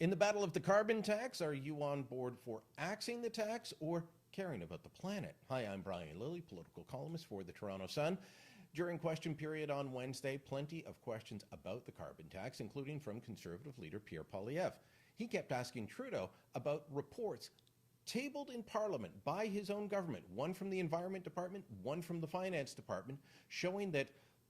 In the battle of the carbon tax, are you on board for axing the tax or caring about the planet? Hi, I'm Brian Lilley, political columnist for the Toronto Sun. During question period on Wednesday, plenty of questions about the carbon tax, including from Conservative leader Pierre. He kept asking Trudeau about reports tabled in Parliament by his own government, one from the Environment Department, one from the Finance Department, showing that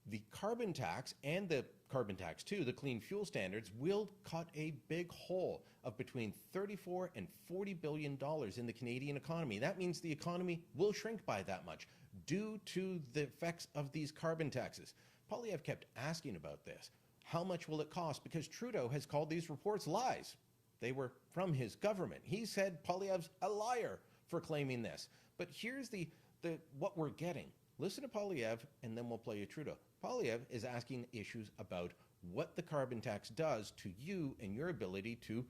the carbon tax and the carbon tax too, the clean fuel standards, will cut a big hole of between $34 and $40 billion in the Canadian economy. That means the economy will shrink by that much due to the effects of these carbon taxes. Poilievre kept asking about this. How much will it cost? Because Trudeau has called these reports lies. They were from his government. He said Poilievre's a liar for claiming this. But here's what we're getting. Listen to Poilievre, and then we'll play you Trudeau. Poilievre is asking issues about what the carbon tax does to you and your ability to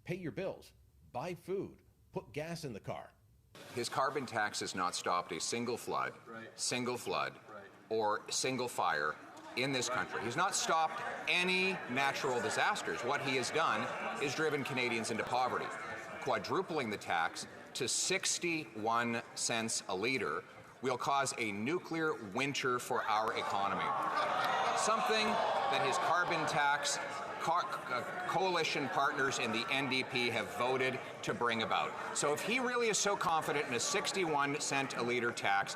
pay your bills, buy food, put gas in the car. His carbon tax has not stopped a single flood, or single fire in this country. He's not stopped any natural disasters. What he has done is driven Canadians into poverty, quadrupling the tax to 61 cents a litre. Will cause a nuclear winter for our economy. Something that his carbon tax coalition partners in the NDP have voted to bring about. So if he really is so confident in a 61 cent a litre tax,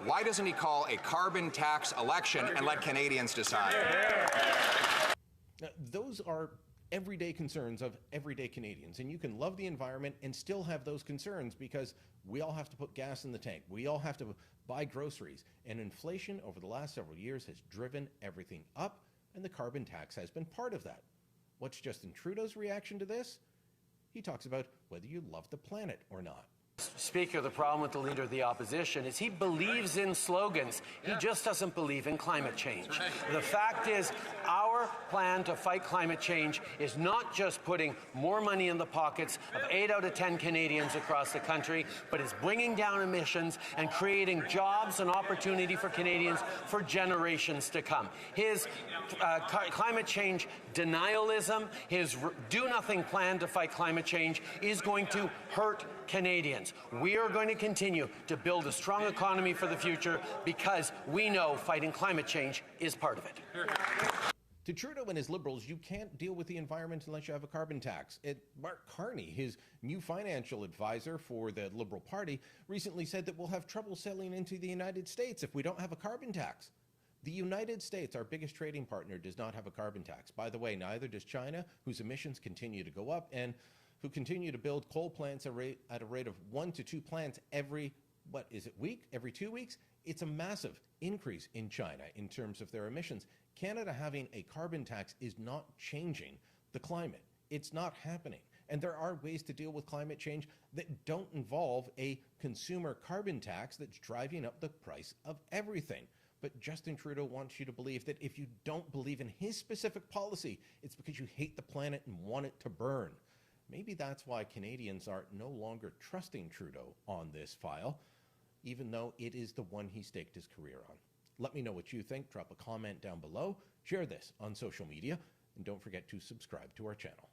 why doesn't he call a carbon tax election and let Canadians decide? Now, those are everyday concerns of everyday Canadians, and you can love the environment and still have those concerns because we all have to put gas in the tank. We all have to buy groceries, and inflation over the last several years has driven everything up, and the carbon tax has been part of that. What's Justin Trudeau's reaction to this? He talks about whether you love the planet or not. Speaker, the problem with the Leader of the Opposition is he believes in slogans. He just doesn't believe in climate change. The fact is, our plan to fight climate change is not just putting more money in the pockets of 8 out of 10 Canadians across the country, but is bringing down emissions and creating jobs and opportunity for Canadians for generations to come. His climate change denialism, his do-nothing plan to fight climate change is going to hurt Canadians. We are going to continue to build a strong economy for the future because we know fighting climate change is part of it. To Trudeau and his Liberals, you can't deal with the environment unless you have a carbon tax. Mark Carney, his new financial advisor for the Liberal Party, recently said that we'll have trouble selling into the United States if we don't have a carbon tax. The United States, our biggest trading partner, does not have a carbon tax. By the way, neither does China, whose emissions continue to go up, and who continue to build coal plants at a rate of 1 to 2 plants every 2 weeks? It's a massive increase in China in terms of their emissions. Canada having a carbon tax is not changing the climate. It's not happening. And there are ways to deal with climate change that don't involve a consumer carbon tax that's driving up the price of everything. But Justin Trudeau wants you to believe that if you don't believe in his specific policy, it's because you hate the planet and want it to burn. Maybe that's why Canadians are no longer trusting Trudeau on this file, even though it is the one he staked his career on. Let me know what you think. Drop a comment down below. Share this on social media. And don't forget to subscribe to our channel.